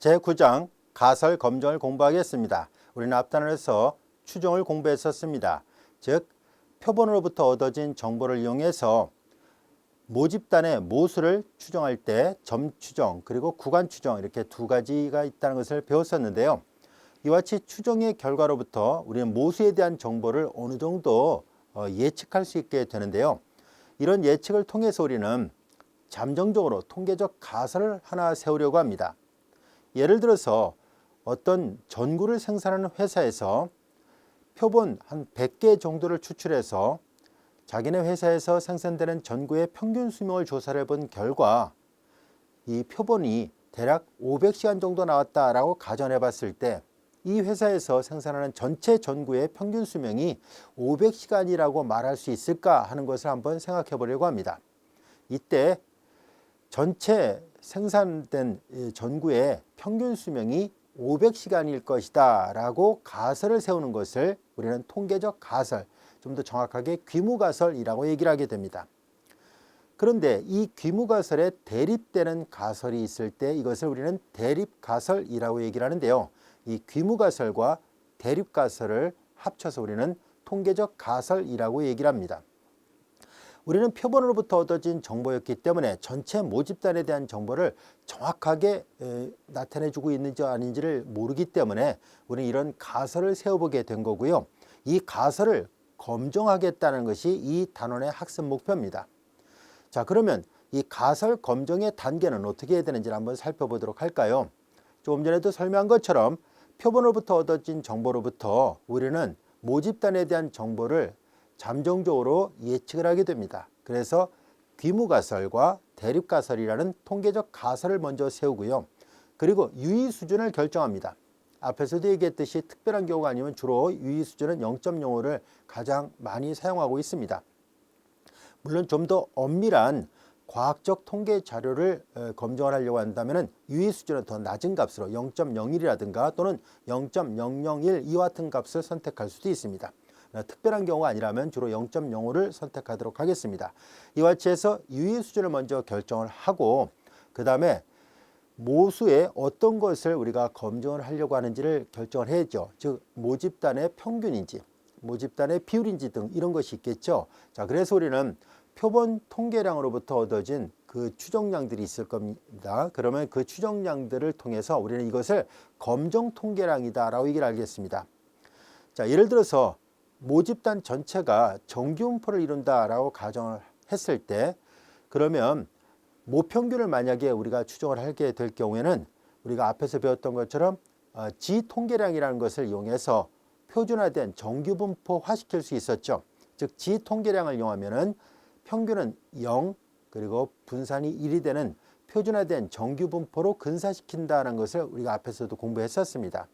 제9장 가설 검정을 공부하겠습니다. 우리는 앞단에서 추정을 공부했었습니다. 즉 표본으로부터 얻어진 정보를 이용해서 모집단의 모수를 추정할 때 점추정 그리고 구간추정 이렇게 두 가지가 있다는 것을 배웠었는데요. 이와 같이 추정의 결과로부터 우리는 모수에 대한 정보를 어느 정도 예측할 수 있게 되는데요. 이런 예측을 통해서 우리는 잠정적으로 통계적 가설을 하나 세우려고 합니다. 예를 들어서 어떤 전구를 생산하는 회사에서 표본 한 100개 정도를 추출해서 자기네 회사에서 생산되는 전구의 평균 수명을 조사를 해본 결과 이 표본이 대략 500시간 정도 나왔다라고 가정해 봤을 때 이 회사에서 생산하는 전체 전구의 평균 수명이 500시간이라고 말할 수 있을까 하는 것을 한번 생각해 보려고 합니다. 이때 전체 생산된 전구의 평균 수명이 500시간일 것이다 라고 가설을 세우는 것을 우리는 통계적 가설, 좀 더 정확하게 귀무가설이라고 얘기를 하게 됩니다. 그런데 이 귀무가설에 대립되는 가설이 있을 때 이것을 우리는 대립가설이라고 얘기를 하는데요. 이 귀무가설과 대립가설을 합쳐서 우리는 통계적 가설이라고 얘기를 합니다. 우리는 표본으로부터 얻어진 정보였기 때문에 전체 모집단에 대한 정보를 정확하게 나타내주고 있는지 아닌지를 모르기 때문에 우리는 이런 가설을 세워보게 된 거고요. 이 가설을 검증하겠다는 것이 이 단원의 학습 목표입니다. 자, 그러면 이 가설 검증의 단계는 어떻게 해야 되는지 한번 살펴보도록 할까요? 조금 전에도 설명한 것처럼 표본으로부터 얻어진 정보로부터 우리는 모집단에 대한 정보를 잠정적으로 예측을 하게 됩니다. 그래서 귀무가설과 대립가설이라는 통계적 가설을 먼저 세우고요. 그리고 유의 수준을 결정합니다. 앞에서도 얘기했듯이 특별한 경우가 아니면 주로 유의 수준은 0.05를 가장 많이 사용하고 있습니다. 물론 좀 더 엄밀한 과학적 통계 자료를 검증을 하려고 한다면 유의 수준은 더 낮은 값으로 0.01이라든가 또는 0.001 이와 같은 값을 선택할 수도 있습니다. 특별한 경우가 아니라면 주로 0.05를 선택하도록 하겠습니다. 이와 같이 해서 유의 수준을 먼저 결정을 하고 그 다음에 모수의 어떤 것을 우리가 검증을 하려고 하는지를 결정을 해야죠. 즉 모집단의 평균인지 모집단의 비율인지 등 이런 것이 있겠죠. 자, 그래서 우리는 표본 통계량으로부터 얻어진 그 추정량들이 있을 겁니다. 그러면 그 추정량들을 통해서 우리는 이것을 검정 통계량이다 라고 얘기를 하겠습니다. 자, 예를 들어서 모집단 전체가 정규분포를 이룬다 라고 가정을 했을 때 그러면 모평균을 만약에 우리가 추정을 하게 될 경우에는 우리가 앞에서 배웠던 것처럼 지통계량이라는 것을 이용해서 표준화된 정규분포화 시킬 수 있었죠. 즉 지통계량을 이용하면은 평균은 0 그리고 분산이 1이 되는 표준화된 정규분포로 근사시킨다는 것을 우리가 앞에서도 공부했었습니다.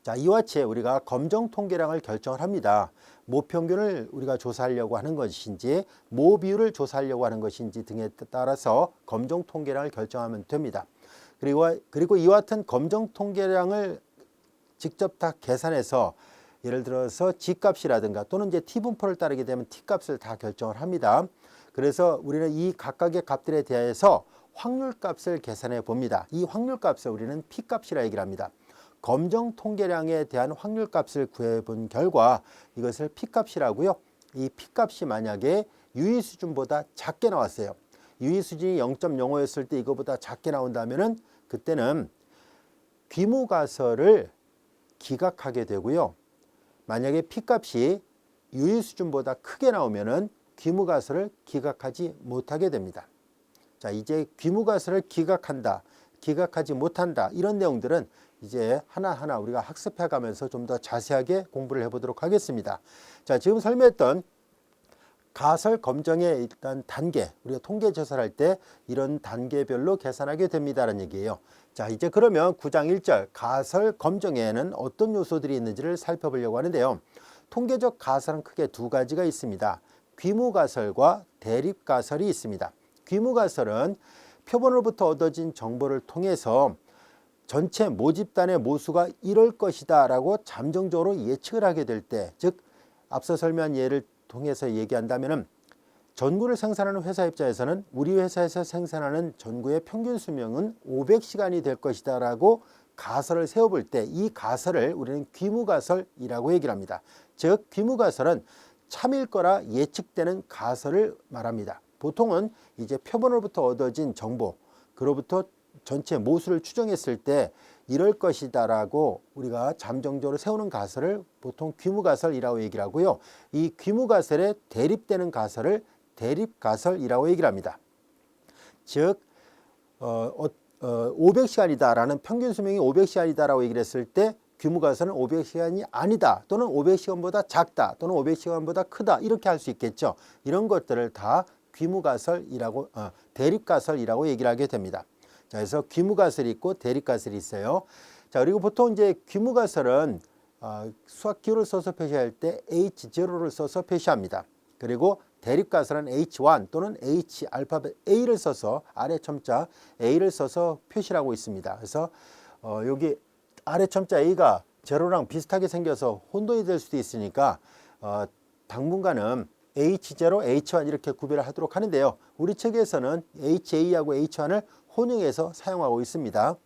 자, 이와 같이 우리가 검정 통계량을 결정을 합니다. 모평균을 우리가 조사하려고 하는 것인지 모비율을 조사하려고 하는 것인지 등에 따라서 검정 통계량을 결정하면 됩니다. 그리고 이와 같은 검정 통계량을 직접 다 계산해서 예를 들어서 G값이라든가 또는 이제 T분포를 따르게 되면 T값을 다 결정을 합니다. 그래서 우리는 이 각각의 값들에 대해서 확률값을 계산해 봅니다. 이 확률값을 우리는 P값이라 얘기를 합니다. 검정 통계량에 대한 확률값을 구해본 결과 이것을 P값이라고요. 이 P값이 만약에 유의 수준보다 작게 나왔어요. 유의 수준이 0.05였을 때 이거보다 작게 나온다면은 그때는 귀무가설을 기각하게 되고요. 만약에 P값이 유의 수준보다 크게 나오면은 귀무가설을 기각하지 못하게 됩니다. 자, 이제 귀무가설을 기각한다, 기각하지 못한다 이런 내용들은 이제 하나하나 우리가 학습해 가면서 좀 더 자세하게 공부를 해보도록 하겠습니다. 자, 지금 설명했던 가설 검정의 일단 단계, 우리가 통계 조사를 할 때 이런 단계별로 계산하게 됩니다라는 얘기예요. 자, 이제 그러면 9장 1절 가설 검정에는 어떤 요소들이 있는지를 살펴보려고 하는데요. 통계적 가설은 크게 두 가지가 있습니다. 귀무가설과 대립가설이 있습니다. 귀무가설은 표본으로부터 얻어진 정보를 통해서 전체 모집단의 모수가 이럴 것이다 라고 잠정적으로 예측을 하게 될 때, 즉 앞서 설명한 예를 통해서 얘기한다면 전구를 생산하는 회사 입장에서는 우리 회사에서 생산하는 전구의 평균 수명은 500시간이 될 것이다 라고 가설을 세워볼 때 이 가설을 우리는 귀무가설이라고 얘기를 합니다. 즉 귀무가설은 참일 거라 예측되는 가설을 말합니다. 보통은 이제 표본으로부터 얻어진 정보, 그로부터 전체 모수를 추정했을 때 이럴 것이다 라고 우리가 잠정적으로 세우는 가설을 보통 귀무가설이라고 얘기를 하고요. 이 귀무가설에 대립되는 가설을 대립가설이라고 얘기를 합니다. 즉 500시간이다 라는 평균 수명이 500시간이다 라고 얘기를 했을 때 귀무가설은 500시간이 아니다 또는 500시간보다 작다 또는 500시간보다 크다 이렇게 할 수 있겠죠. 이런 것들을 다 귀무가설이라고 대립가설이라고 얘기를 하게 됩니다. 자, 그래서 귀무가설이 있고 대립가설이 있어요. 자, 그리고 보통 이제 귀무가설은 수학 기호를 써서 표시할 때 H0를 써서 표시합니다. 그리고 대립가설은 H1 또는 H 알파벳 A를 써서 아래 첨자 A를 써서 표시를 하고 있습니다. 그래서 여기 아래 첨자 A가 제로랑 비슷하게 생겨서 혼돈이 될 수도 있으니까 당분간은 H0, H1 이렇게 구별을 하도록 하는데요. 우리 책에서는 HA하고 H1을 혼용해서 사용하고 있습니다.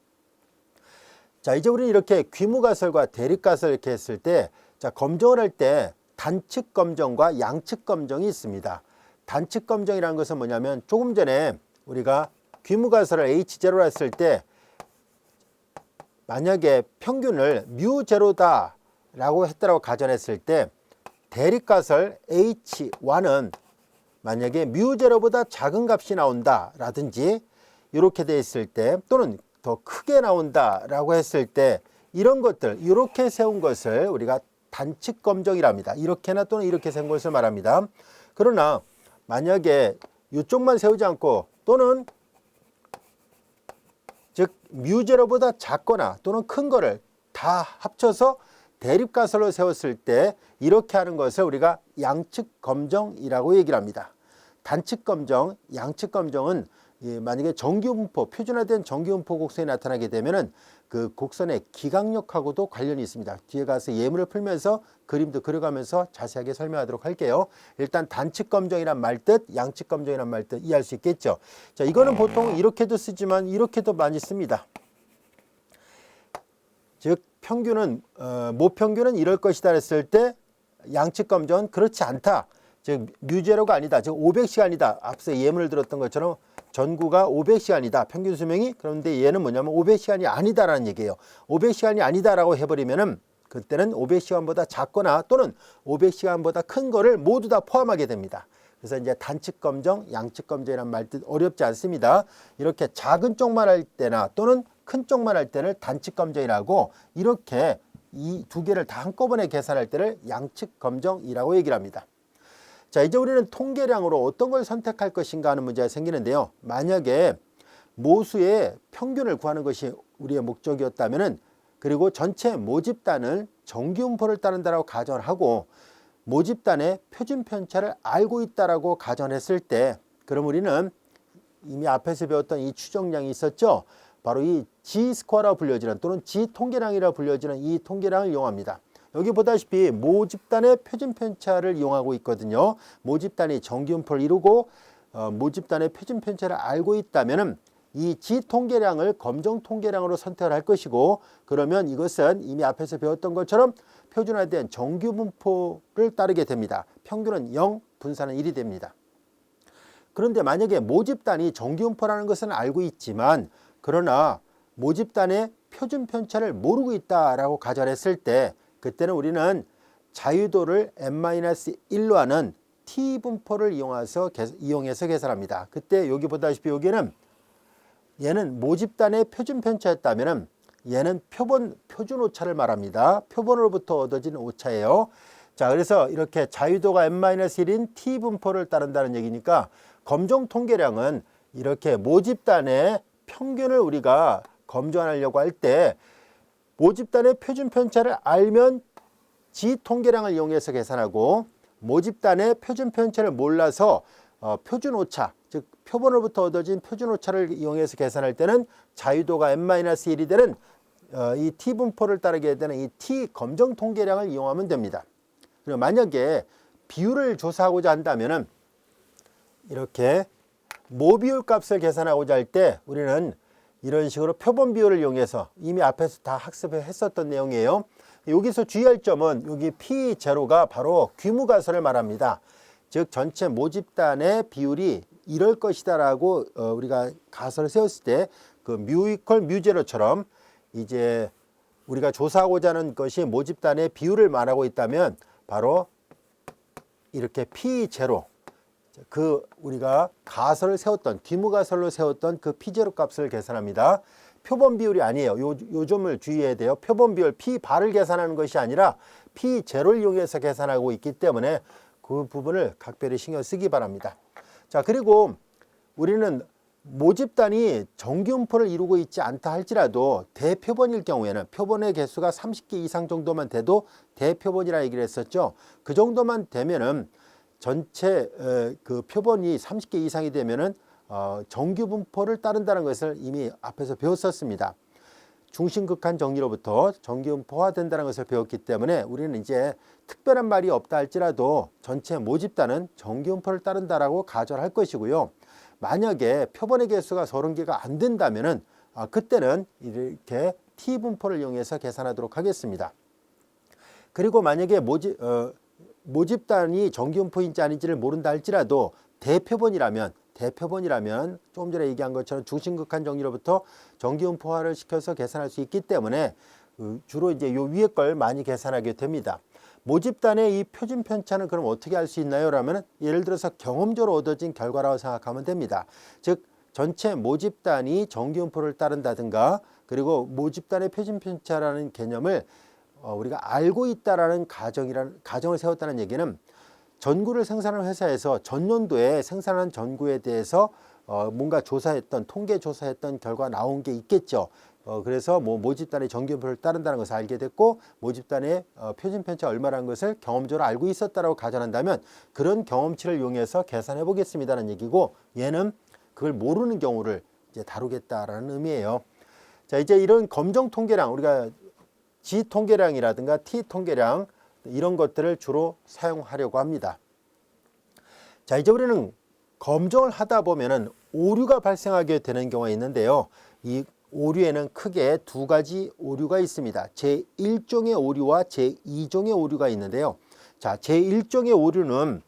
자, 이제 우리는 이렇게 귀무가설과 대립가설 이렇게 했을 때, 자, 검정을 할 때 단측 검정과 양측 검정이 있습니다. 단측 검정이라는 것은 뭐냐면 조금 전에 우리가 귀무가설을 H0로 했을 때 만약에 평균을 뮤0다 라고 했다라고 가정했을 때 대립가설 H1은 만약에 뮤0보다 작은 값이 나온다 라든지 이렇게 돼 있을 때 또는 더 크게 나온다 라고 했을 때 이런 것들 이렇게 세운 것을 우리가 단측 검정이랍니다. 이렇게나 또는 이렇게 세운 것을 말합니다. 그러나 만약에 이쪽만 세우지 않고 또는 즉 뮤0보다 작거나 또는 큰 거를 다 합쳐서 대립가설로 세웠을 때 이렇게 하는 것을 우리가 양측 검정이라고 얘기를 합니다. 단측 검정, 양측 검정은 만약에 정규분포, 표준화된 정규분포 곡선이 나타나게 되면은 그 곡선의 기강력하고도 관련이 있습니다. 뒤에 가서 예문을 풀면서 그림도 그려가면서 자세하게 설명하도록 할게요. 일단 단측 검정이란 말 뜻, 양측 검정이란 말 뜻 이해할 수 있겠죠. 자, 이거는 보통 이렇게도 쓰지만 이렇게도 많이 씁니다. 즉 평균은 모평균은 이럴 것이다 했을 때 양측 검정은 그렇지 않다. 즉 뮤0가 아니다. 즉 500시간이다. 앞서 예문을 들었던 것처럼 전구가 500시간이다. 평균 수명이. 그런데 얘는 뭐냐면 500시간이 아니다라는 얘기예요. 500시간이 아니다라고 해버리면은 그때는 500시간보다 작거나 또는 500시간보다 큰 거를 모두 다 포함하게 됩니다. 그래서 이제 단측 검정, 양측 검정이라는 말 뜻 어렵지 않습니다. 이렇게 작은 쪽만 할 때나 또는 큰 쪽만 할 때를 단측 검정이라고 이렇게 이 두 개를 다 한꺼번에 계산할 때를 양측 검정이라고 얘기를 합니다. 자, 이제 우리는 통계량으로 어떤 걸 선택할 것인가 하는 문제가 생기는데요. 만약에 모수의 평균을 구하는 것이 우리의 목적이었다면은 그리고 전체 모집단을 정규분포를 따른다라고 가정을 하고 모집단의 표준 편차를 알고 있다라고 가정했을 때 그럼 우리는 이미 앞에서 배웠던 이 추정량이 있었죠. 바로 이 G스코어라고 불려지는 또는 G통계량이라고 불려지는 이 통계량을 이용합니다. 여기 보다시피 모집단의 표준 편차를 이용하고 있거든요. 모집단이 정규분포를 이루고 모집단의 표준 편차를 알고 있다면 이 G통계량을 검정통계량으로 선택을 할 것이고 그러면 이것은 이미 앞에서 배웠던 것처럼 표준화된 정규분포를 따르게 됩니다. 평균은 0, 분산은 1이 됩니다. 그런데 만약에 모집단이 정규분포라는 것은 알고 있지만 그러나 모집단의 표준 편차를 모르고 있다라고 가정했을 때 그때는 우리는 자유도를 n-1로 하는 t분포를 이용해서 계산합니다. 그때 여기 보다시피 여기는 얘는 모집단의 표준 편차였다면 얘는 표준 오차를 말합니다. 표본으로부터 얻어진 오차예요. 자, 그래서 이렇게 자유도가 n-1인 t분포를 따른다는 얘기니까 검정 통계량은 이렇게 모집단의 평균을 우리가 검증하려고 할 때 모집단의 표준 편차를 알면 G통계량을 이용해서 계산하고 모집단의 표준 편차를 몰라서 표준 오차, 즉 표본으로부터 얻어진 표준 오차를 이용해서 계산할 때는 자유도가 n-1이 되는 이 T분포를 따르게 되는 이 T 검정 통계량을 이용하면 됩니다. 그리고 만약에 비율을 조사하고자 한다면은 이렇게 모비율 값을 계산하고자 할 때 우리는 이런 식으로 표본 비율을 이용해서 이미 앞에서 다 학습했었던 내용이에요. 여기서 주의할 점은 여기 P0가 바로 귀무가설을 말합니다. 즉 전체 모집단의 비율이 이럴 것이다 라고 우리가 가설을 세웠을 때 그 뮤 이퀄 뮤제로처럼 이제 우리가 조사하고자 하는 것이 모집단의 비율을 말하고 있다면 바로 이렇게 P0 그 우리가 가설을 세웠던 귀무가설로 세웠던 그 P0 값을 계산합니다. 표본 비율이 아니에요. 요 점을 주의해야 돼요. 표본 비율 P 발을 계산하는 것이 아니라 P0를 이용해서 계산하고 있기 때문에 그 부분을 각별히 신경 쓰기 바랍니다. 자, 그리고 우리는 모집단이 정기분포를 이루고 있지 않다 할지라도 대표본일 경우에는 표본의 개수가 30개 이상 정도만 돼도 대표본이라 얘기를 했었죠. 그 정도만 되면은 전체 그 표본이 30개 이상이 되면은 정규분포를 따른다는 것을 이미 앞에서 배웠었습니다. 중심극한 정리로부터 정규분포화된다는 것을 배웠기 때문에 우리는 이제 특별한 말이 없다 할지라도 전체 모집단은 정규분포를 따른다라고 가정할 것이고요. 만약에 표본의 개수가 30개가 안 된다면은 그때는 이렇게 T분포를 이용해서 계산하도록 하겠습니다. 그리고 만약에 모집단이 정기분포인지 아닌지를 모른다 할지라도 대표본이라면 조금 전에 얘기한 것처럼 중심극한 정리로부터 정기분포화를 시켜서 계산할 수 있기 때문에 주로 이제 요 위에 걸 많이 계산하게 됩니다. 모집단의 이 표준 편차는 그럼 어떻게 알 수 있나요? 라면 예를 들어서 경험적으로 얻어진 결과라고 생각하면 됩니다. 즉 전체 모집단이 정기분포를 따른다든가 그리고 모집단의 표준 편차라는 개념을 우리가 알고 있다라는 가정을 세웠다는 얘기는 전구를 생산하는 회사에서 전년도에 생산한 전구에 대해서 뭔가 조사했던 통계 조사했던 결과 나온 게 있겠죠. 그래서 모집단의 정기분포를 따른다는 것을 알게 됐고 모집단의 표준 편차 얼마라는 것을 경험적으로 알고 있었다라고 가정한다면 그런 경험치를 이용해서 계산해 보겠습니다는 얘기고 얘는 그걸 모르는 경우를 이제 다루겠다라는 의미예요. 자, 이제 이런 검정 통계량 우리가 G 통계량이라든가 T 통계량 이런 것들을 주로 사용하려고 합니다. 자, 이제 우리는 검정을 하다 보면은 오류가 발생하게 되는 경우가 있는데요. 이 오류에는 크게 두 가지 오류가 있습니다. 제1종의 오류와 제2종의 오류가 있는데요. 자, 제1종의 오류는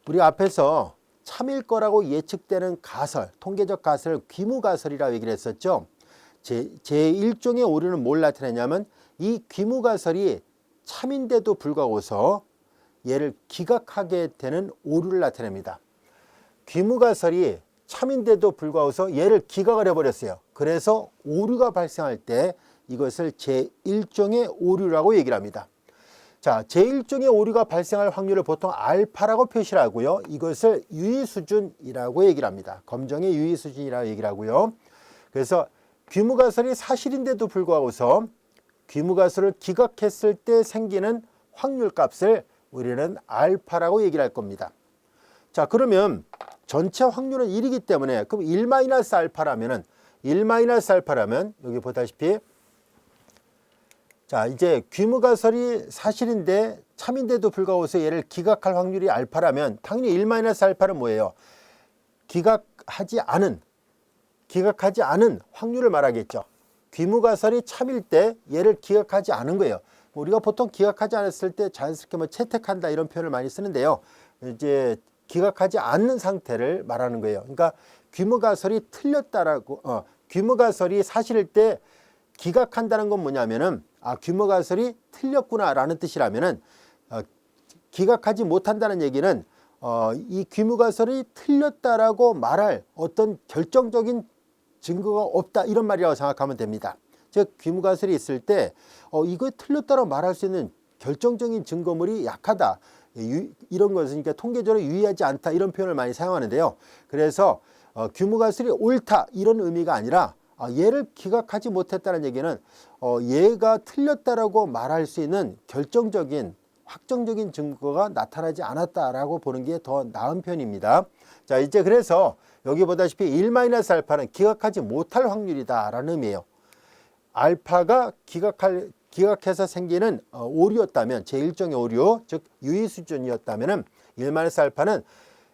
우리 앞에서 참일 거라고 예측되는 가설, 통계적 가설을 귀무가설이라고 얘기를 했었죠. 제1종의 오류는 뭘 나타내냐면 이 귀무가설이 참인데도 불구하고서 얘를 기각하게 되는 오류를 나타냅니다. 귀무가설이 참인데도 불구하고서 얘를 기각을 해버렸어요. 그래서 오류가 발생할 때 이것을 제1종의 오류라고 얘기를 합니다. 자, 제1종의 오류가 발생할 확률을 보통 알파라고 표시를 하고요. 이것을 유의수준이라고 얘기를 합니다. 검정의 유의수준이라고 얘기를 하고요. 그래서 귀무가설이 사실인데도 불구하고서 귀무가설을 기각했을 때 생기는 확률값을 우리는 알파라고 얘기를 할 겁니다. 자, 그러면 전체 확률은 1이기 때문에 그럼 1-알파라면은 1-알파라면 여기 보다시피 자, 이제 귀무가설이 사실인데 참인데도 불구하고서 얘를 기각할 확률이 알파라면 당연히 1-알파는 뭐예요? 기각하지 않은 확률을 말하겠죠. 귀무가설이 참일 때 얘를 기각하지 않은 거예요. 우리가 보통 기각하지 않았을 때 자연스럽게 채택한다 이런 표현을 많이 쓰는데요. 이제 기각하지 않는 상태를 말하는 거예요. 그러니까 귀무가설이 틀렸다라고 귀무가설이 사실일 때 기각한다는 건 뭐냐면은 귀무가설이 틀렸구나라는 뜻이라면은 기각하지 못한다는 얘기는 이 귀무가설이 틀렸다라고 말할 어떤 결정적인 증거가 없다 이런 말이라고 생각하면 됩니다. 즉 귀무가설이 있을 때 이거 틀렸다고 말할 수 있는 결정적인 증거물이 약하다. 이런 것은 그러니까 통계적으로 유의하지 않다 이런 표현을 많이 사용하는데요. 그래서 귀무가설이 옳다 이런 의미가 아니라 얘를 기각하지 못했다는 얘기는 얘가 틀렸다라고 말할 수 있는 결정적인 확정적인 증거가 나타나지 않았다라고 보는 게 더 나은 편입니다. 자, 이제 그래서 여기 보다시피 1-알파는 기각하지 못할 확률이다라는 의미예요. 알파가 기각해서 생기는 오류였다면 제1종의 오류, 즉 유의 수준이었다면은 1-알파는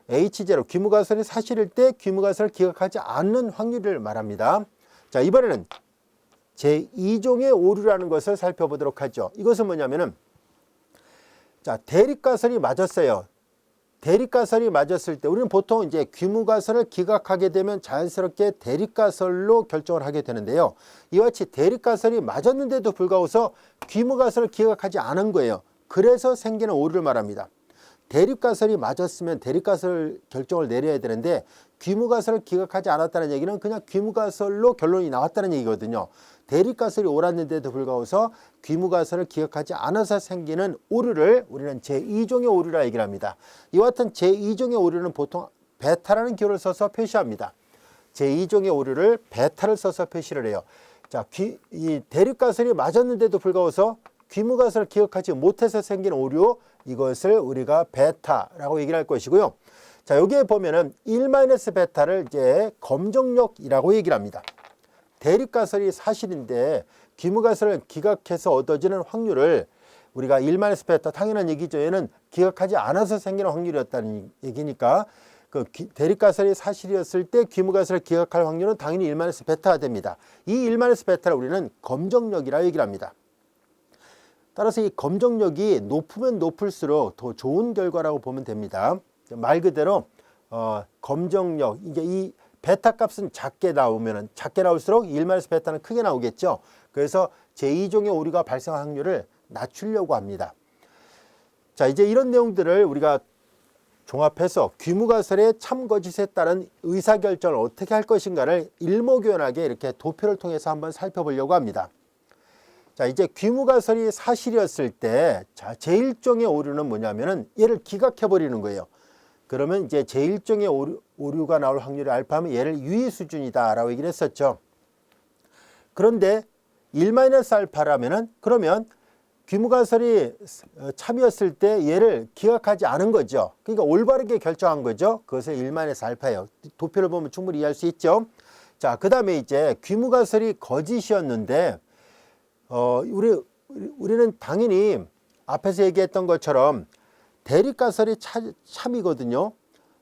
H0 귀무가설이 사실일 때 귀무가설을 기각하지 않는 확률을 말합니다. 자, 이번에는 제2종의 오류라는 것을 살펴보도록 하죠. 이것은 뭐냐면은 자, 대립가설이 맞았어요. 대립가설이 맞았을 때 우리는 보통 이제 귀무가설을 기각하게 되면 자연스럽게 대립가설로 결정을 하게 되는데요. 이와 같이 대립가설이 맞았는데도 불구하고서 귀무가설을 기각하지 않은 거예요. 그래서 생기는 오류를 말합니다. 대립가설이 맞았으면 대립가설 결정을 내려야 되는데 귀무가설을 기각하지 않았다는 얘기는 그냥 귀무가설로 결론이 나왔다는 얘기거든요. 대립가설이 옳았는데도 불구하고서 귀무가설을 기각하지 않아서 생기는 오류를 우리는 제2종의 오류라 얘기를 합니다. 이와 같은 제2종의 오류는 보통 베타라는 기호를 써서 표시합니다. 제2종의 오류를 베타를 써서 표시를 해요. 자, 이 대립가설이 맞았는데도 불구하고서 귀무가설을 기억하지 못해서 생긴 오류, 이것을 우리가 베타라고 얘기를 할 것이고요. 자, 여기에 보면은 1-베타를 이제 검정력이라고 얘기를 합니다. 대립가설이 사실인데 귀무가설을 기각해서 얻어지는 확률을 우리가 1-베타, 당연한 얘기죠. 얘는 기각하지 않아서 생기는 확률이었다는 얘기니까 그 대립가설이 사실이었을 때 귀무가설을 기각할 확률은 당연히 1-베타가 됩니다. 이 1-베타를 우리는 검정력이라고 얘기를 합니다. 따라서 이 검정력이 높으면 높을수록 더 좋은 결과라고 보면 됩니다. 말 그대로 검정력, 이제 이 베타 값은 작게 나올수록 1-베타는 크게 나오겠죠. 그래서 제2종의 오류가 발생할 확률을 낮추려고 합니다. 자, 이제 이런 내용들을 우리가 종합해서 귀무가설의 참거짓에 따른 의사결정을 어떻게 할 것인가를 일목요연하게 이렇게 도표를 통해서 한번 살펴보려고 합니다. 자, 이제 귀무가설이 사실이었을 때, 자, 제1종의 오류는 뭐냐면은 얘를 기각해버리는 거예요. 그러면 이제 제1종의 오류가 나올 확률이 알파면 얘를 유의 수준이다 라고 얘기를 했었죠. 그런데 1-알파라면은 그러면 귀무가설이 참이었을 때 얘를 기각하지 않은 거죠. 그러니까 올바르게 결정한 거죠. 그것을 1-알파예요. 도표를 보면 충분히 이해할 수 있죠. 자, 그 다음에 이제 귀무가설이 거짓이었는데 우리는 당연히 앞에서 얘기했던 것처럼 대립가설이 참이거든요.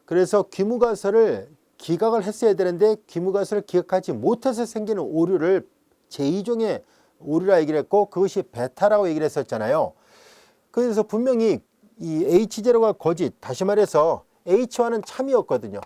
그래서 귀무가설을 기각을 했어야 되는데 귀무가설을 기각하지 못해서 생기는 오류를 제2종의 오류라 얘기를 했고 그것이 베타라고 얘기를 했었잖아요. 그래서 분명히 이 H0가 거짓, 다시 말해서 H1은 참이었거든요.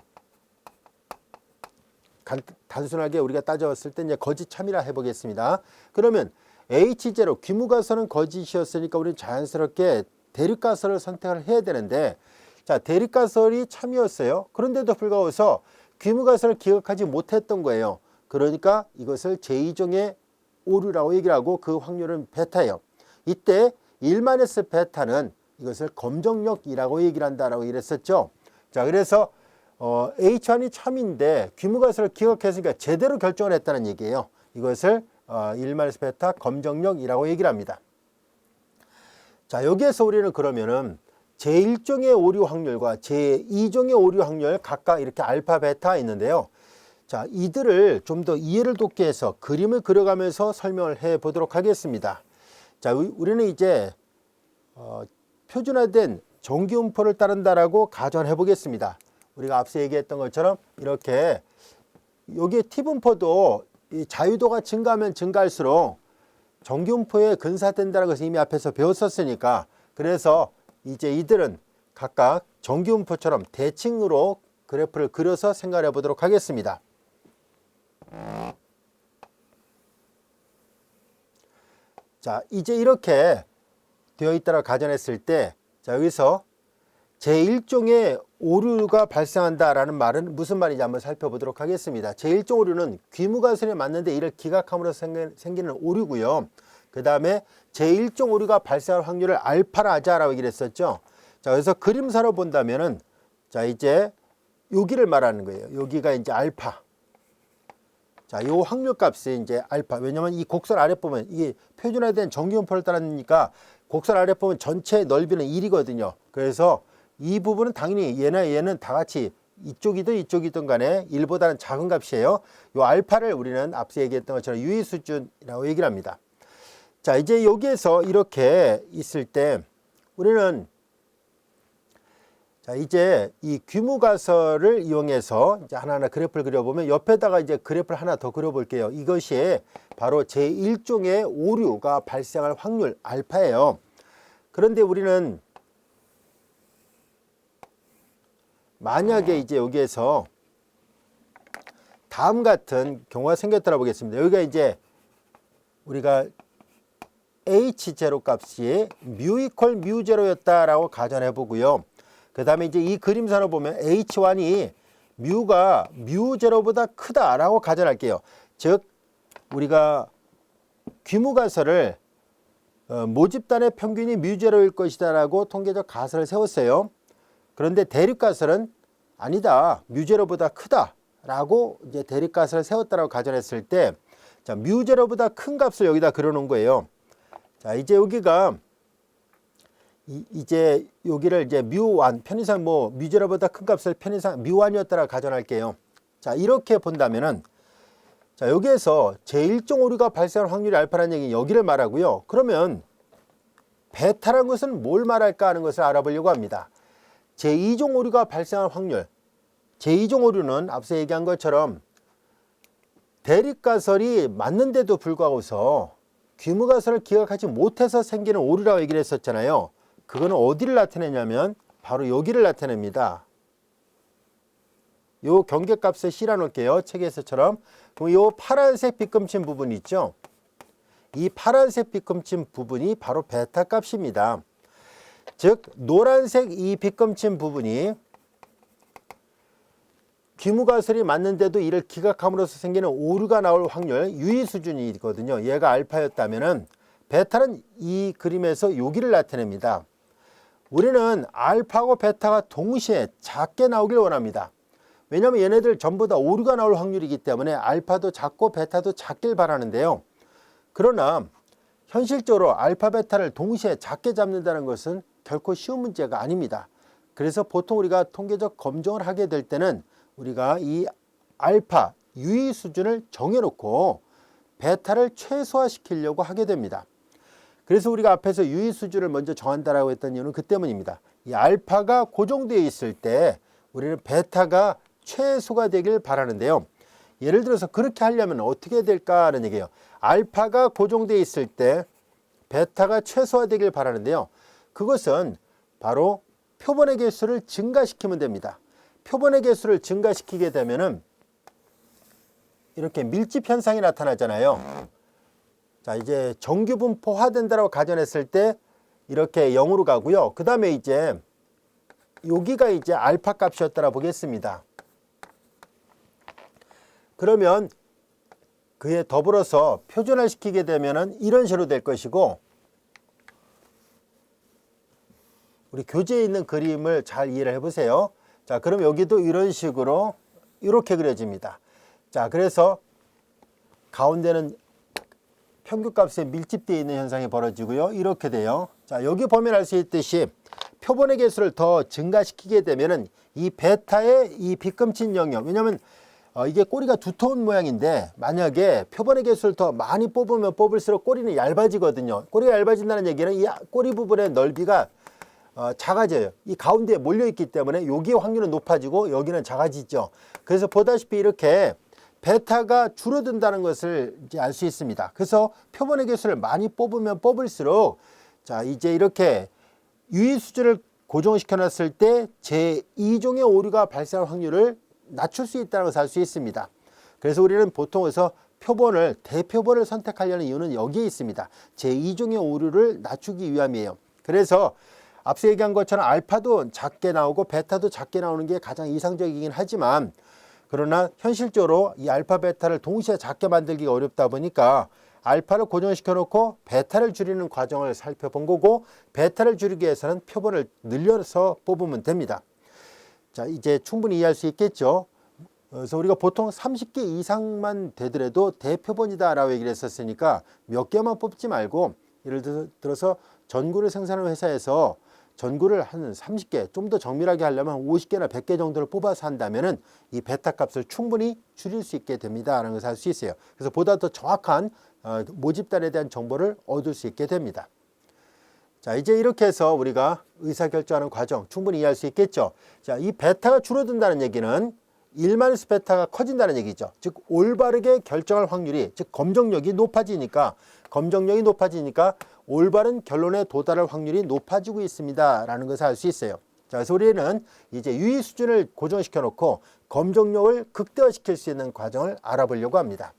단순하게 우리가 따져봤을 때 이제 거짓 참이라 해보겠습니다. 그러면 H0 귀무가설은 거짓이었으니까 우리는 자연스럽게 대립가설을 선택을 해야 되는데, 자, 대립가설이 참이었어요. 그런데도 불구하고서 귀무가설을 기억하지 못했던 거예요. 그러니까 이것을 제2종의 오류라고 얘기를 하고 그 확률은 베타예요. 이때 1-베타는 이것을 검정력이라고 얘기를 한다라고 얘기를 했었죠. 자, 그래서 H1이 참인데 귀무가설을 기억했으니까 제대로 결정을 했다는 얘기예요. 이것을 1-베타 검정력이라고 얘기를 합니다. 자, 여기에서 우리는 그러면은 제1종의 오류 확률과 제2종의 오류 확률 각각 이렇게 알파, 베타 있는데요. 자, 이들을 좀 더 이해를 돕기 위해서 그림을 그려가면서 설명을 해 보도록 하겠습니다. 자, 우리는 이제 표준화된 정기분포를 따른다라고 가정해 보겠습니다. 우리가 앞서 얘기했던 것처럼 이렇게 여기에 T분포도 이 자유도가 증가하면 증가할수록 정기분포에 근사된다는 것을 이미 앞에서 배웠었으니까, 그래서 이제 이들은 각각 정기분포처럼 대칭으로 그래프를 그려서 생각해 보도록 하겠습니다. 자, 이제 이렇게 되어 있다고 가정했을 때, 자, 여기서 제1종의 오류가 발생한다라는 말은 무슨 말인지 한번 살펴보도록 하겠습니다. 제1종 오류는 귀무가설이 맞는데 이를 기각함으로써 생기는 오류고요. 그 다음에 제1종 오류가 발생할 확률을 알파라 하자라고 얘기를 했었죠. 자, 그래서 그림사로 본다면은, 자, 이제 여기를 말하는 거예요. 여기가 이제 알파. 자, 요 확률 값이 이제 알파. 왜냐면 이 곡선 아래 보면 이게 표준화된 정기분포를 따르니까 곡선 아래 보면 전체 넓이는 1이거든요. 그래서 이 부분은 당연히 얘나 얘는 다 같이 이쪽이든 이쪽이든 간에 1보다는 작은 값이에요. 요 알파를 우리는 앞서 얘기했던 것처럼 유의 수준이라고 얘기를 합니다. 자, 이제 여기에서 이렇게 있을 때 우리는 자, 이제 이 귀무가설을 이용해서 이제 하나하나 그래프를 그려보면 옆에다가 이제 그래프를 하나 더 그려볼게요. 이것이 바로 제1종의 오류가 발생할 확률 알파예요. 그런데 우리는 만약에 이제 여기에서 다음 같은 경우가 생겼다고 보겠습니다. 여기가 이제 우리가 H0 값이 뮤 이퀄 뮤 제로였다라고 가정해 보고요. 그 다음에 이제 이 그림선을 보면 H1이 뮤가 뮤 제로보다 크다라고 가정할게요. 즉 우리가 귀무가설을 모집단의 평균이 뮤 제로일 것이다라고 통계적 가설을 세웠어요. 그런데 대립가설은 아니다, 뮤 제로보다 크다라고 이제 대립가설을 세웠다라고 가정했을 때, 자, 뮤 제로보다 큰 값을 여기다 그려놓은 거예요. 자, 이제 여기가 이제 여기를 이제 뮤1 편의상 뭐 뮤 제로보다 큰 값을 편의상 뮤1이었다라고 가정할게요. 자, 이렇게 본다면은 자, 여기에서 제1종 오류가 발생할 확률이 알파라는 얘기는 여기를 말하고요. 그러면 베타라는 것은 뭘 말할까 하는 것을 알아보려고 합니다. 제2종 오류가 발생할 확률. 제2종 오류는 앞서 얘기한 것처럼 대립가설이 맞는데도 불구하고서 귀무가설을 기억하지 못해서 생기는 오류라고 얘기를 했었잖아요. 그거는 어디를 나타내냐면 바로 여기를 나타냅니다. 요 경계값을 실어 놓을게요. 책에서처럼. 그럼 요 파란색 빗금친 부분 있죠? 이 파란색 빗금친 부분이 바로 베타 값입니다. 즉 노란색 이 빗금친 부분이 귀무가설이 맞는데도 이를 기각함으로써 생기는 오류가 나올 확률 유의 수준이거든요. 얘가 알파였다면은 베타는 이 그림에서 여기를 나타냅니다. 우리는 알파하고 베타가 동시에 작게 나오길 원합니다. 왜냐하면 얘네들 전부 다 오류가 나올 확률이기 때문에 알파도 작고 베타도 작길 바라는데요. 그러나 현실적으로 알파, 베타를 동시에 작게 잡는다는 것은 결코 쉬운 문제가 아닙니다. 그래서 보통 우리가 통계적 검증을 하게 될 때는 우리가 이 알파 유의 수준을 정해놓고 베타를 최소화시키려고 하게 됩니다. 그래서 우리가 앞에서 유의 수준을 먼저 정한다라고 했던 이유는 그 때문입니다. 이 알파가 고정되어 있을 때 우리는 베타가 최소가 되길 바라는데요. 예를 들어서 그렇게 하려면 어떻게 될까 하는 얘기예요. 알파가 고정되어 있을 때 베타가 최소화되길 바라는데요. 그것은 바로 표본의 개수를 증가시키면 됩니다. 표본의 개수를 증가시키게 되면은 이렇게 밀집 현상이 나타나잖아요. 자, 이제 정규분포화된다라고 가정했을 때 이렇게 0으로 가고요. 그 다음에 이제 여기가 이제 알파 값이었다라 보겠습니다. 그러면 그에 더불어서 표준화시키게 되면은 이런 식으로 될 것이고, 우리 교재에 있는 그림을 잘 이해를 해보세요. 자, 그럼 여기도 이런 식으로 이렇게 그려집니다. 자, 그래서 가운데는 평균값에 밀집되어 있는 현상이 벌어지고요. 이렇게 돼요. 자, 여기 보면 알 수 있듯이 표본의 개수를 더 증가시키게 되면은 이 베타의 이 빗금친 영역, 왜냐하면 이게 꼬리가 두터운 모양인데 만약에 표본의 개수를 더 많이 뽑으면 뽑을수록 꼬리는 얇아지거든요. 꼬리가 얇아진다는 얘기는 이 꼬리 부분의 넓이가 작아져요. 이 가운데에 몰려있기 때문에 여기의 확률은 높아지고 여기는 작아지죠. 그래서 보다시피 이렇게 베타가 줄어든다는 것을 이제 알 수 있습니다. 그래서 표본의 개수를 많이 뽑으면 뽑을수록 자, 이제 이렇게 유의 수준을 고정시켜 놨을 때 제2종의 오류가 발생할 확률을 낮출 수 있다는 것을 알 수 있습니다. 그래서 우리는 보통에서 표본을 대표본을 선택하려는 이유는 여기에 있습니다. 제2종의 오류를 낮추기 위함이에요. 그래서 앞서 얘기한 것처럼 알파도 작게 나오고 베타도 작게 나오는 게 가장 이상적이긴 하지만, 그러나 현실적으로 이 알파, 베타를 동시에 작게 만들기가 어렵다 보니까 알파를 고정시켜 놓고 베타를 줄이는 과정을 살펴본 거고, 베타를 줄이기 위해서는 표본을 늘려서 뽑으면 됩니다. 자, 이제 충분히 이해할 수 있겠죠. 그래서 우리가 보통 30개 이상만 되더라도 대표본이다 라고 얘기를 했었으니까 몇 개만 뽑지 말고, 예를 들어서 전구를 생산하는 회사에서 전구를 한 30개, 좀 더 정밀하게 하려면 50개나 100개 정도를 뽑아서 한다면은 이 베타 값을 충분히 줄일 수 있게 됩니다 라는 것을 알 수 있어요. 그래서 보다 더 정확한 모집단에 대한 정보를 얻을 수 있게 됩니다. 자, 이제 이렇게 해서 우리가 의사결정하는 과정 충분히 이해할 수 있겠죠. 자, 이 베타가 줄어든다는 얘기는 1-베타가 커진다는 얘기죠. 즉 올바르게 결정할 확률이, 즉 검정력이 높아지니까 올바른 결론에 도달할 확률이 높아지고 있습니다 라는 것을 알 수 있어요. 자, 그래서 우리는 이제 유의 수준을 고정시켜 놓고 검정력을 극대화시킬 수 있는 과정을 알아보려고 합니다.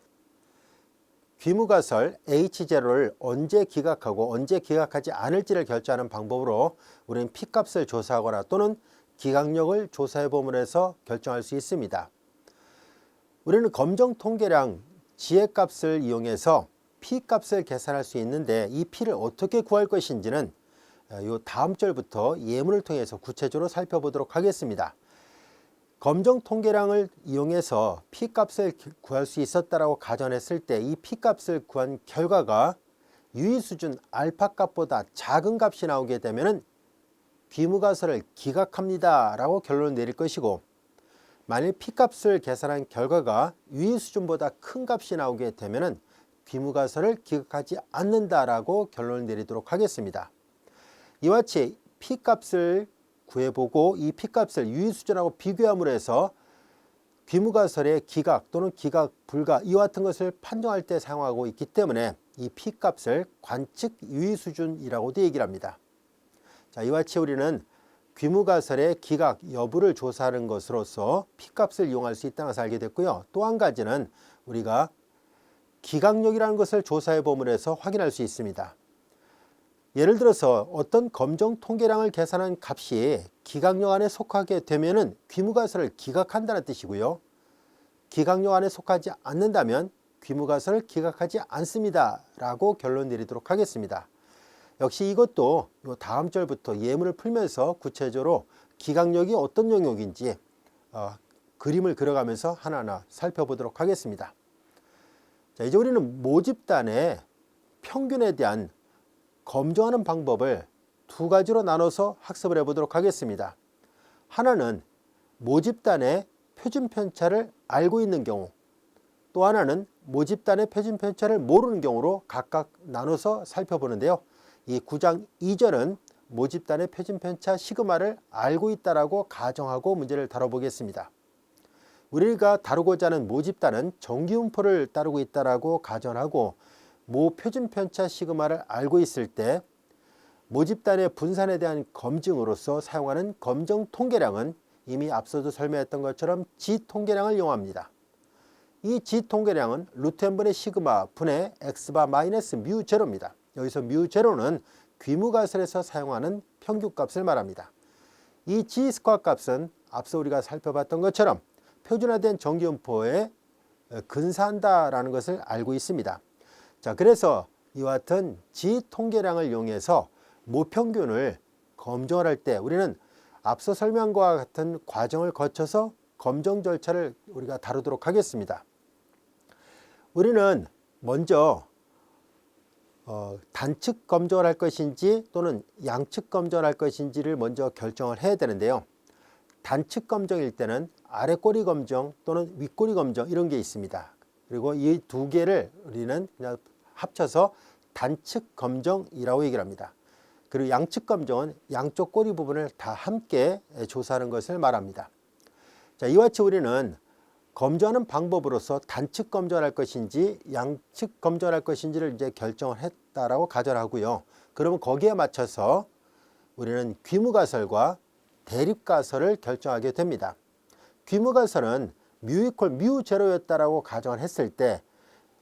귀무가설 H0를 언제 기각하고 언제 기각하지 않을지를 결정하는 방법으로 우리는 P값을 조사하거나 또는 기각력을 조사해 봄으로 해서 결정할 수 있습니다. 우리는 검정 통계량 지혜값을 이용해서 P값을 계산할 수 있는데 이 P를 어떻게 구할 것인지는 이 다음 절부터 예문을 통해서 구체적으로 살펴보도록 하겠습니다. 검정 통계량을 이용해서 P값을 구할 수 있었다라고 가정했을 때 이 P값을 구한 결과가 유의 수준 알파값보다 작은 값이 나오게 되면 귀무가설을 기각합니다 라고 결론을 내릴 것이고, 만일 P값을 계산한 결과가 유의 수준보다 큰 값이 나오게 되면 귀무가설을 기각하지 않는다라고 결론을 내리도록 하겠습니다. 이와 같이 P값을 구해보고 이 P값을 유의 수준하고 비교함으로 해서 귀무가설의 기각 또는 기각 불가 이와 같은 것을 판정할 때 사용하고 있기 때문에 이 P값을 관측 유의 수준이라고도 얘기를 합니다. 자, 이와 같이 우리는 귀무가설의 기각 여부를 조사하는 것으로서 P값을 이용할 수 있다는 것을 알게 됐고요. 또 한 가지는 우리가 기각력이라는 것을 조사해 봄으로 해서 확인할 수 있습니다. 예를 들어서 어떤 검정 통계량을 계산한 값이 기각력 안에 속하게 되면은 귀무가설을 기각한다는 뜻이고요. 기각력 안에 속하지 않는다면 귀무가설을 기각하지 않습니다 라고 결론 내리도록 하겠습니다. 역시 이것도 다음 절부터 예문을 풀면서 구체적으로 기각력이 어떤 영역인지 그림을 그려가면서 하나하나 살펴보도록 하겠습니다. 자, 이제 우리는 모집단의 평균에 대한 검증하는 방법을 두 가지로 나눠서 학습을 해보도록 하겠습니다. 하나는 모집단의 표준 편차를 알고 있는 경우, 또 하나는 모집단의 표준 편차를 모르는 경우로 각각 나눠서 살펴보는데요. 이 9장 2절은 모집단의 표준 편차 시그마를 알고 있다라고 가정하고 문제를 다뤄보겠습니다. 우리가 다루고자 하는 모집단은 정기분포를 따르고 있다라고 가정하고 모 표준 편차 시그마를 알고 있을 때 모집단의 분산에 대한 검증으로서 사용하는 검정 통계량은 이미 앞서도 설명했던 것처럼 G통계량을 이용합니다. 이 G통계량은 루트 n분의 시그마 분의 x바 마이너스 뮤 제로입니다. 여기서 뮤 제로는 귀무가설에서 사용하는 평균값을 말합니다. 이 G 스퀘어 값은 앞서 우리가 살펴봤던 것처럼 표준화된 정기분포에 근사한다라는 것을 알고 있습니다. 자, 그래서 이와 같은 G 통계량을 이용해서 모평균을 검증을 할 때 우리는 앞서 설명한 것과 같은 과정을 거쳐서 검증 절차를 우리가 다루도록 하겠습니다. 우리는 먼저 단측 검증을 할 것인지 또는 양측 검증을 할 것인지를 먼저 결정을 해야 되는데요. 단측 검증일 때는 아래꼬리 검증 또는 윗꼬리 검증 이런 게 있습니다. 그리고 이 두 개를 우리는 그냥 합쳐서 단측 검증이라고 얘기를 합니다. 그리고 양측 검증은 양쪽 꼬리 부분을 다 함께 조사하는 것을 말합니다. 자, 이와 같이 우리는 검증하는 방법으로서 단측 검증을 할 것인지 양측 검증을 할 것인지를 이제 결정을 했다라고 가정하고요. 그러면 거기에 맞춰서 우리는 귀무가설과 대립가설을 결정하게 됩니다. 귀무가설은 뮤 이퀄 뮤 제로였다라고 가정을 했을 때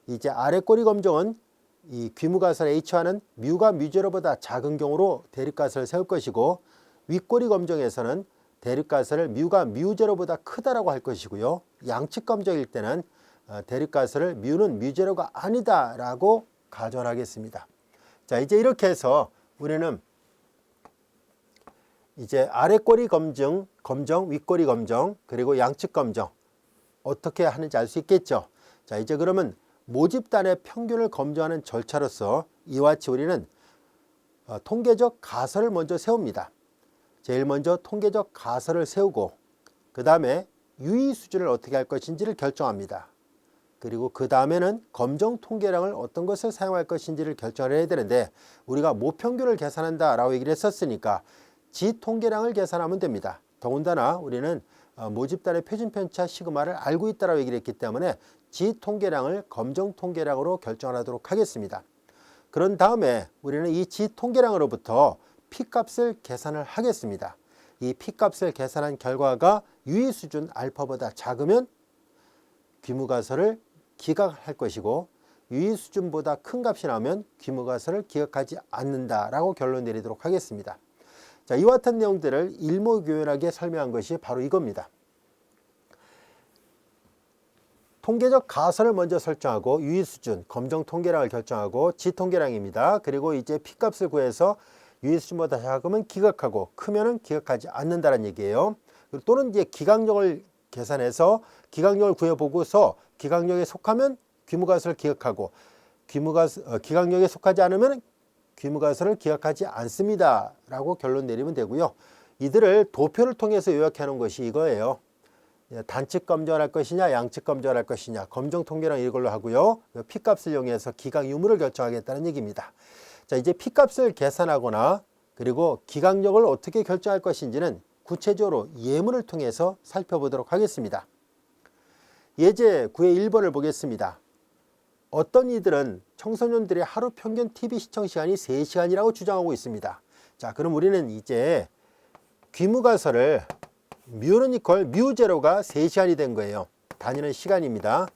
이제 아래 꼬리 검증은 이 귀무가설 H와는 뮤가 뮤 제로보다 작은 경우로 대립가설을 세울 것이고, 윗꼬리 검증에서는 대립가설을 뮤가 뮤 제로보다 크다라고 할 것이고요. 양측 검증일 때는 대립가설을 뮤는 뮤 제로가 아니다라고 가정하겠습니다. 자, 이제 이렇게 해서 우리는 이제 아래꼬리 검증, 윗꼬리 검증, 그리고 양측 검증 어떻게 하는지 알 수 있겠죠. 자, 이제 그러면 모집단의 평균을 검증하는 절차로서 이와 같이 우리는 통계적 가설을 먼저 세웁니다. 제일 먼저 통계적 가설을 세우고 그 다음에 유의 수준을 어떻게 할 것인지를 결정합니다. 그리고 그 다음에는 검정 통계량을 어떤 것을 사용할 것인지를 결정을 해야 되는데, 우리가 모평균을 계산한다 라고 얘기를 했었으니까 지 통계량을 계산하면 됩니다. 더군다나 우리는 모집단의 표준 편차 시그마를 알고 있다라고 얘기를 했기 때문에 지 통계량을 검정 통계량으로 결정하도록 하겠습니다. 그런 다음에 우리는 이 지 통계량으로부터 P값을 계산을 하겠습니다. 이 P값을 계산한 결과가 유의수준 알파보다 작으면 귀무가설을 기각할 것이고, 유의수준보다 큰 값이 나오면 귀무가설을 기각하지 않는다라고 결론 내리도록 하겠습니다. 자, 이와 같은 내용들을 일목요연하게 설명한 것이 바로 이겁니다. 통계적 가설을 먼저 설정하고 유의수준, 검정 통계량을 결정하고 지 통계량입니다. 그리고 이제 P값을 구해서 유의수준보다 작으면 기각하고 크면은 기각하지 않는다는 얘기예요. 또는 이제 기각력을 계산해서 기각력을 구해보고서 기각력에 속하면 귀무가설을 기각하고 기각력에 속하지 않으면 귀무가설을 기각하지 않습니다 라고 결론 내리면 되고요. 이들을 도표를 통해서 요약해 놓은 것이 이거예요. 단측 검정을 할 것이냐 양측 검정을 할 것이냐, 검정 통계량 이걸로 하고요. P값을 이용해서 기각 유무를 결정하겠다는 얘기입니다. 자, 이제 P값을 계산하거나 그리고 기각력을 어떻게 결정할 것인지는 구체적으로 예문을 통해서 살펴보도록 하겠습니다. 예제 9의 1번을 보겠습니다. 어떤 이들은 청소년들의 하루 평균 TV 시청 시간이 3시간이라고 주장하고 있습니다. 자, 그럼 우리는 이제 귀무가설을 뮤는 이퀄 뮤0가 3시간이 된 거예요. 단위는 시간입니다.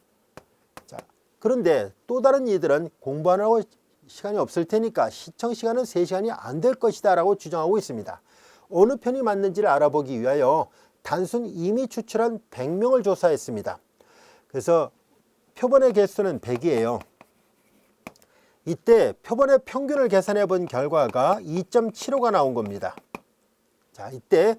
자, 그런데 또 다른 이들은 공부하느라고 시간이 없을 테니까 시청 시간은 3시간이 안 될 것이다 라고 주장하고 있습니다. 어느 편이 맞는지를 알아보기 위하여 단순 이미 추출한 100명을 조사했습니다. 그래서 표본의 개수는 100이에요. 이때 표본의 평균을 계산해 본 결과가 2.75가 나온 겁니다. 자, 이때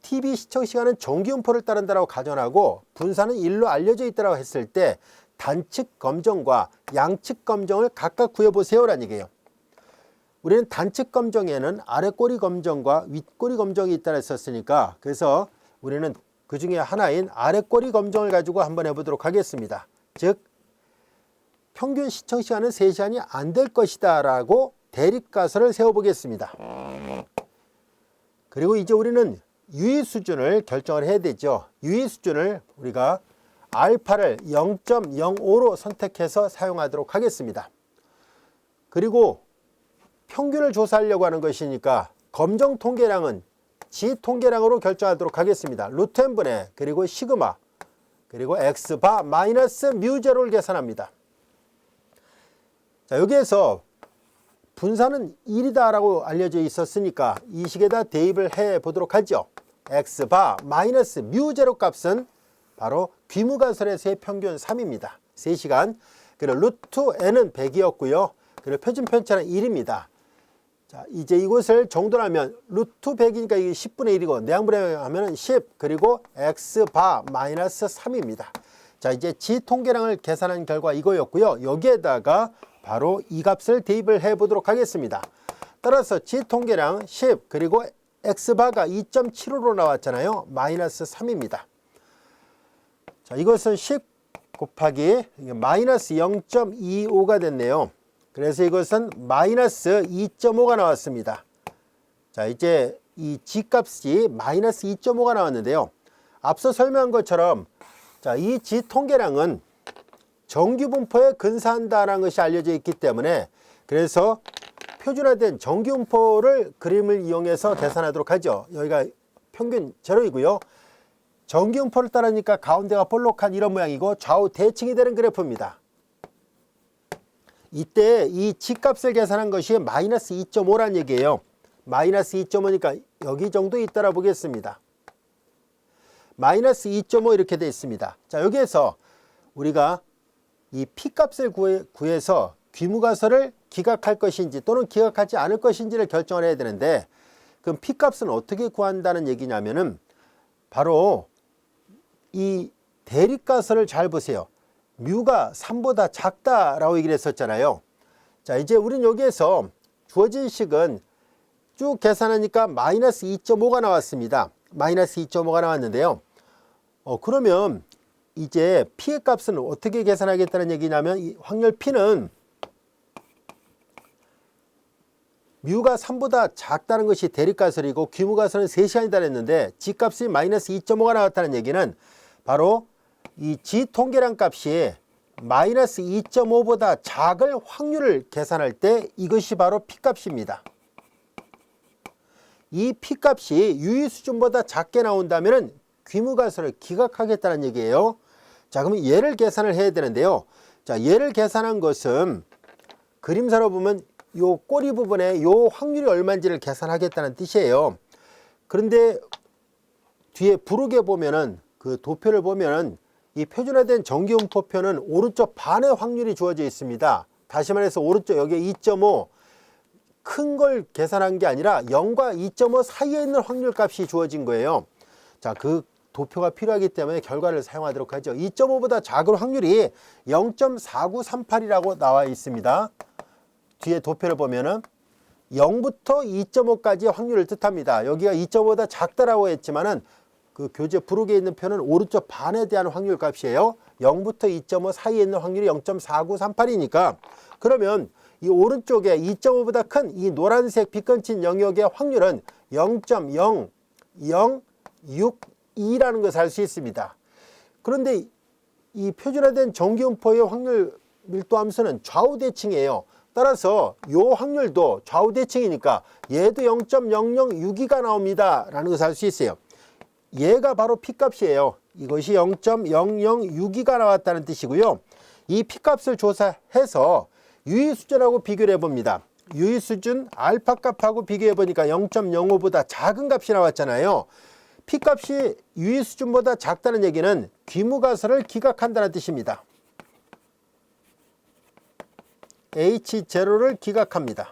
TV 시청 시간은 정기분포를 따른다고 가정하고 분산은 1로 알려져 있다고 했을 때 단측 검정과 양측 검정을 각각 구해보세요라는 얘기예요. 우리는 단측 검정에는 아래꼬리 검정과 윗꼬리 검정이 있다고 했었으니까, 그래서 우리는 그 중에 하나인 아래꼬리 검정을 가지고 한번 해보도록 하겠습니다. 즉 평균 시청 시간은 3시간이 안 될 것이다 라고 대립가설을 세워보겠습니다. 그리고 이제 우리는 유의수준을 결정을 해야 되죠. 유의수준을 우리가 알파를 0.05로 선택해서 사용하도록 하겠습니다. 그리고 평균을 조사하려고 하는 것이니까 검정 통계량은 지 통계량으로 결정하도록 하겠습니다. 루트 n분의 그리고 시그마 그리고 x바 마이너스 뮤0를 계산합니다. 자, 여기에서 분산은 1이다 라고 알려져 있었으니까 이 식에다 대입을 해 보도록 하죠. x바 마이너스 뮤0 값은 바로 귀무가설에서의 평균 3입니다. 3시간. 그리고 루트 n은 100이었고요. 그리고 표준 편차는 1입니다. 자, 이제 이것을 정돈하면 루트 100이니까 이게 10분의 1이고 내양분해하면 10 그리고 x바 마이너스 3입니다. 자, 이제 지 통계량을 계산한 결과 이거였고요. 여기에다가 바로 이 값을 대입을 해 보도록 하겠습니다. 따라서 지 통계량 10 그리고 x바가 2.75로 나왔잖아요. 마이너스 3입니다. 자, 이것은 10 곱하기 마이너스 0.25가 됐네요. 그래서 이것은 마이너스 2.5가 나왔습니다. 자, 이제 이 G값이 마이너스 2.5가 나왔는데요. 앞서 설명한 것처럼 자, 이 G 통계량은 정규분포에 근사한다는 것이 알려져 있기 때문에 그래서 표준화된 정규분포를 그림을 이용해서 계산하도록 하죠. 여기가 평균 제로이고요. 정규분포를 따르니까 가운데가 볼록한 이런 모양이고 좌우 대칭이 되는 그래프입니다. 이때 이 G값을 계산한 것이 마이너스 2.5란 얘기예요. 마이너스 2.5니까 여기 정도 있다라 보겠습니다. 마이너스 2.5 이렇게 되어 있습니다. 자, 여기에서 우리가 이 P값을 구해서 귀무가설을 기각할 것인지 또는 기각하지 않을 것인지를 결정을 해야 되는데, 그럼 P값은 어떻게 구한다는 얘기냐면은 바로 이 대립가설을 잘 보세요. 뮤가 3보다 작다라고 얘기를 했었잖아요. 자, 이제 우린 여기에서 주어진 식은 쭉 계산하니까 마이너스 2.5가 나왔습니다. 마이너스 2.5가 나왔는데요. 그러면 이제 P의 값은 어떻게 계산하겠다는 얘기냐면 이 확률 P는 뮤가 3보다 작다는 것이 대립가설이고 귀무가설은 3시간이다 했는데 G값이 마이너스 2.5가 나왔다는 얘기는 바로 이 G통계량 값이 마이너스 2.5보다 작을 확률을 계산할 때 이것이 바로 P값입니다. 이 P값이 유의수준보다 작게 나온다면 귀무가설을 기각하겠다는 얘기예요. 자, 그러면 얘를 계산을 해야 되는데요. 자, 얘를 계산한 것은 그림사로 보면 요 꼬리 부분에 요 확률이 얼마인지를 계산하겠다는 뜻이에요. 그런데 뒤에 부록에 보면은 그 도표를 보면은 이 표준화된 정기분포표는 오른쪽 반의 확률이 주어져 있습니다. 다시 말해서 오른쪽 여기에 2.5 큰 걸 계산한 게 아니라 0과 2.5 사이에 있는 확률 값이 주어진 거예요. 자, 그 도표가 필요하기 때문에 결과를 사용하도록 하죠. 2.5보다 작은 확률이 0.4938이라고 나와 있습니다. 뒤에 도표를 보면은 0부터 2.5까지의 확률을 뜻합니다. 여기가 2.5보다 작다라고 했지만은 그 교재 부록에 있는 표는 오른쪽 반에 대한 확률 값이에요. 0부터 2.5 사이에 있는 확률이 0.4938이니까 그러면 이 오른쪽에 2.5보다 큰 이 노란색 빗건친 영역의 확률은 0.006이라는 것을 알 수 있습니다. 그런데 이 표준화된 정기분포의 확률 밀도 함수는 좌우대칭이에요. 따라서 이 확률도 좌우대칭이니까 얘도 0.006가 나옵니다 라는 것을 알 수 있어요. 얘가 바로 P값이에요. 이것이 0.006가 나왔다는 뜻이고요. 이 P값을 조사해서 유의수준하고 비교를 해봅니다. 유의수준 알파 값하고 비교해 보니까 0.05보다 작은 값이 나왔잖아요. P값이 유의수준보다 작다는 얘기는 귀무가설을 기각한다는 뜻입니다. H0를 기각합니다.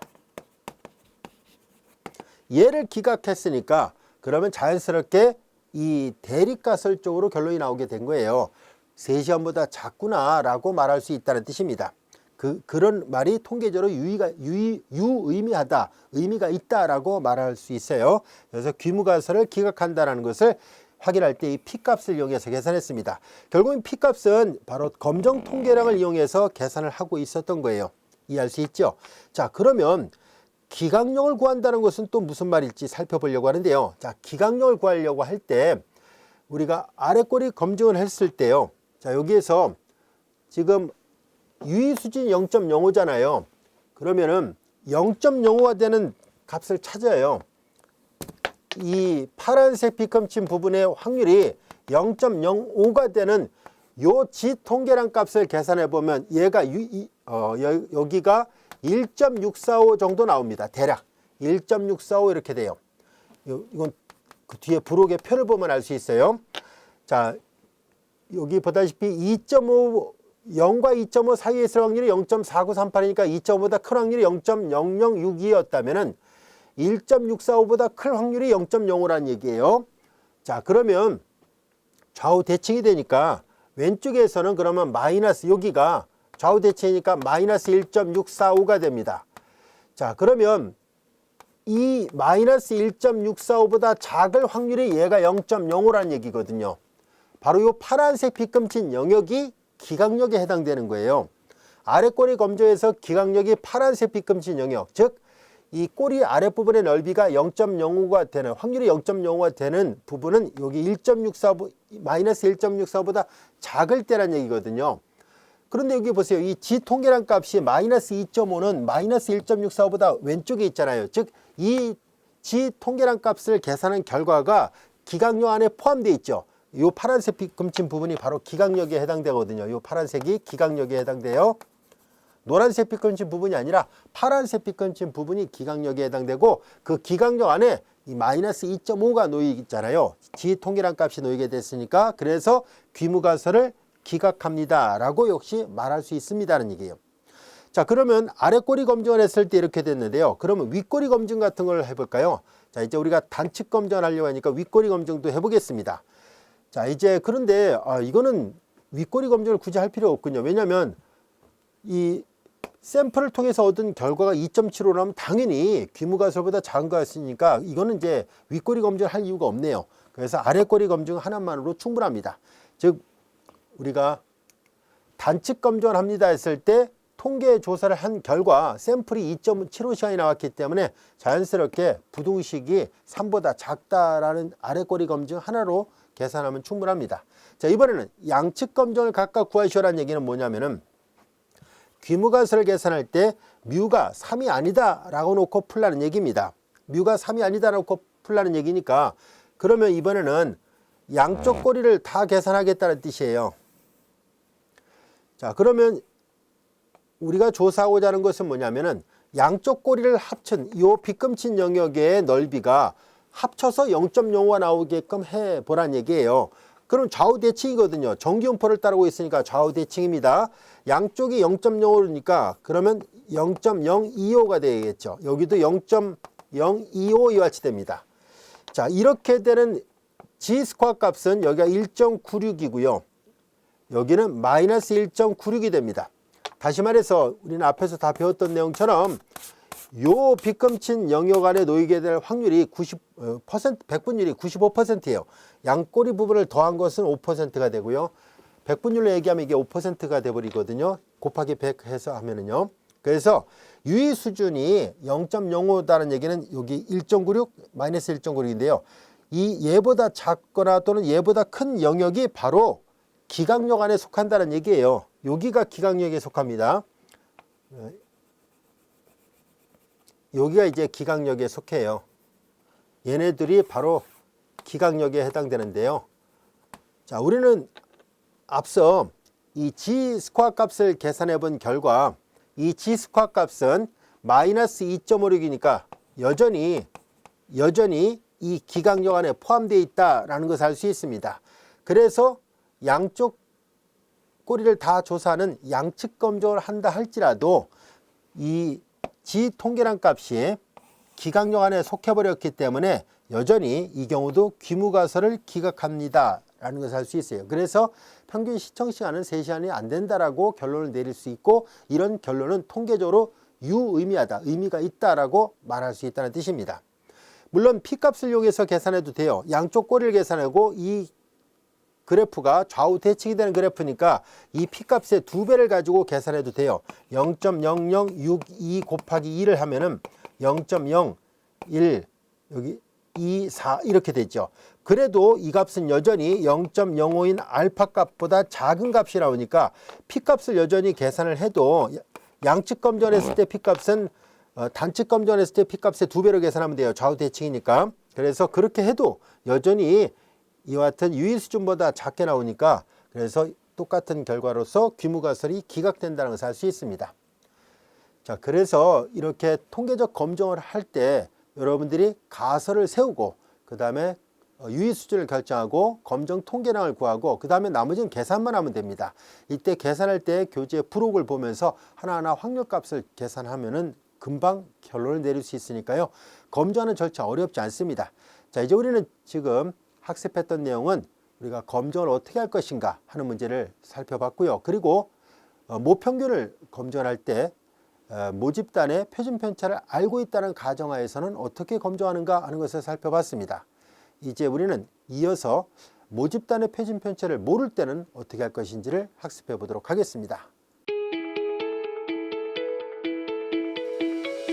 얘를 기각했으니까 그러면 자연스럽게 이 대립가설 쪽으로 결론이 나오게 된 거예요. 3시간보다 작구나 라고 말할 수 있다는 뜻입니다. 그런 말이 통계적으로 유의미하다, 의미가 있다라고 말할 수 있어요. 그래서 귀무가설을 기각한다는 것을 확인할 때 이 P값을 이용해서 계산했습니다. 결국은 P값은 바로 검정 통계량을 이용해서 계산을 하고 있었던 거예요. 이해할 수 있죠? 자, 그러면 기각력을 구한다는 것은 또 무슨 말일지 살펴보려고 하는데요. 자, 기각력을 구하려고 할 때 우리가 아래꼬리 검증을 했을 때요. 자, 여기에서 지금 유의수준이 0.05잖아요. 그러면은 0.05가 되는 값을 찾아요. 이 파란색 빗금친 부분의 확률이 0.05가 되는 요 G통계량 값을 계산해 보면 얘가 여기가 1.645 정도 나옵니다. 대략 1.645 이렇게 돼요. 이건 그 뒤에 부록의 표를 보면 알 수 있어요. 자, 여기 보다시피 0과 2.5 사이에 있을 확률이 0.4938이니까 2.5보다 큰 확률이 0.006이었다면 1.645보다 클 확률이 0.05라는 얘기예요. 자, 그러면 좌우 대칭이 되니까 왼쪽에서는 그러면 마이너스, 여기가 좌우 대칭이니까 마이너스 1.645가 됩니다. 자, 그러면 이 마이너스 1.645보다 작을 확률이 얘가 0.05라는 얘기거든요. 바로 이 파란색 빗금친 영역이 기각력에 해당되는 거예요. 아래 꼬리 검조에서 기각력이 파란색 빗금친 영역, 즉 이 꼬리 아랫부분의 넓이가 0.05가 되는, 확률이 0.05가 되는 부분은 여기 1.64, 마이너스 1.64보다 작을 때란 얘기거든요. 그런데 여기 보세요. 이 G통계량 값이 마이너스 2.5는 마이너스 1.64보다 왼쪽에 있잖아요. 즉 이 G통계량 값을 계산한 결과가 기각력 안에 포함되어 있죠. 이 파란색 빗금친 부분이 바로 기각력에 해당되거든요. 이 파란색이 기각력에 해당돼요. 노란색 빗금친 부분이 아니라 파란색 빗금친 부분이 기각력에 해당되고 그 기각력 안에 이 마이너스 2.5가 놓이잖아요. G통계량 값이 놓이게 됐으니까 그래서 귀무가설을 기각합니다 라고 역시 말할 수 있습니다는 얘기예요. 자, 그러면 아래 꼬리 검증을 했을 때 이렇게 됐는데요. 그러면 윗꼬리 검증 같은 걸 해볼까요? 자, 이제 우리가 단측 검증을 하려고 하니까 윗꼬리 검증도 해보겠습니다. 자, 이제 그런데 이거는 윗꼬리 검증을 굳이 할 필요 없군요. 왜냐하면 이 샘플을 통해서 얻은 결과가 2.75라면 당연히 귀무가설보다 작은 거였으니까 이거는 이제 윗꼬리 검증을 할 이유가 없네요. 그래서 아래꼬리 검증 하나만으로 충분합니다. 즉 우리가 단측 검정을 합니다 했을 때 통계 조사를 한 결과 샘플이 2.75시간이 나왔기 때문에 자연스럽게 부등식이 3보다 작다라는 아래꼬리 검증 하나로 계산하면 충분합니다. 자, 이번에는 양측 검정을 각각 구하시오라는 얘기는 뭐냐면은 귀무가설을 계산할 때 뮤가 3이 아니다 라고 놓고 풀라는 얘기입니다. 뮤가 3이 아니다 라고 놓고 풀라는 얘기니까 그러면 이번에는 양쪽 꼬리를 다 계산하겠다는 뜻이에요. 자, 그러면 우리가 조사하고자 하는 것은 뭐냐면은 양쪽 꼬리를 합친 이 빗금친 영역의 넓이가 합쳐서 0.05가 나오게끔 해보란 얘기예요. 그럼 좌우 대칭이거든요. 정기분포를 따르고 있으니까 좌우 대칭입니다. 양쪽이 0.05니까 그러면 0.025가 되겠죠. 여기도 0.025 이와 같이 됩니다. 자, 이렇게 되는 G 스퀘어 값은 여기가 1.96이고요. 여기는 마이너스 1.96이 됩니다. 다시 말해서 우리는 앞에서 다 배웠던 내용처럼 요 빗금친 영역 안에 놓이게 될 확률이 100분율이 95%예요. 양꼬리 부분을 더한 것은 5%가 되고요. 100분율로 얘기하면 이게 5%가 돼버리거든요. 곱하기 100 해서 하면은요. 그래서 유의 수준이 0.05다는 얘기는 여기 1.96 마이너스 1.96인데요. 이 얘보다 작거나 또는 얘보다 큰 영역이 바로 기각역 안에 속한다는 얘기예요. 여기가 기각역에 속합니다. 여기가 이제 기각역에 속해요. 얘네들이 바로 기각역에 해당되는데요. 자, 우리는 앞서 이 G 스퀘어 값을 계산해 본 결과 이 G 스퀘어 값은 마이너스 2.56이니까 여전히 이 기각역 안에 포함되어 있다라는 것을 알 수 있습니다. 그래서 양쪽 꼬리를 다 조사하는 양측 검정을 한다 할지라도 이 G 통계량 값이 기각역 안에 속해버렸기 때문에 여전히 이 경우도 귀무가설을 기각합니다 라는 것을 알 수 있어요. 그래서 평균 시청 시간은 3시간이 안 된다라고 결론을 내릴 수 있고 이런 결론은 통계적으로 유의미하다, 의미가 있다라고 말할 수 있다는 뜻입니다. 물론 P값을 이용해서 계산해도 돼요. 양쪽 꼬리를 계산하고 이 그래프가 좌우 대칭이 되는 그래프니까 이 P값의 2배를 가지고 계산해도 돼요. 0.0062 곱하기 2를 하면은 0.01 여기 2, 4 이렇게 되죠. 그래도 이 값은 여전히 0.05인 알파 값보다 작은 값이 나오니까 P값을 여전히 계산을 해도 양측 검정했을 때 P값은 단측 검정했을 때 P값의 2배로 계산하면 돼요. 좌우 대칭이니까. 그래서 그렇게 해도 여전히 이와 같은 유의 수준보다 작게 나오니까 그래서 똑같은 결과로서 귀무가설이 기각된다는 것을 알 수 있습니다. 자, 그래서 이렇게 통계적 검정을 할 때 여러분들이 가설을 세우고 그 다음에 유의 수준을 결정하고 검정 통계량을 구하고 그 다음에 나머지는 계산만 하면 됩니다. 이때 계산할 때 교재 부록을 보면서 하나하나 확률값을 계산하면은 금방 결론을 내릴 수 있으니까요. 검정하는 절차 어렵지 않습니다. 자, 이제 우리는 지금 학습했던 내용은 우리가 검정을 어떻게 할 것인가 하는 문제를 살펴봤고요. 그리고 모평균을 검정할 때 모집단의 표준 편차를 알고 있다는 가정하에서는 어떻게 검정하는가 하는 것을 살펴봤습니다. 이제 우리는 이어서 모집단의 표준 편차를 모를 때는 어떻게 할 것인지를 학습해 보도록 하겠습니다.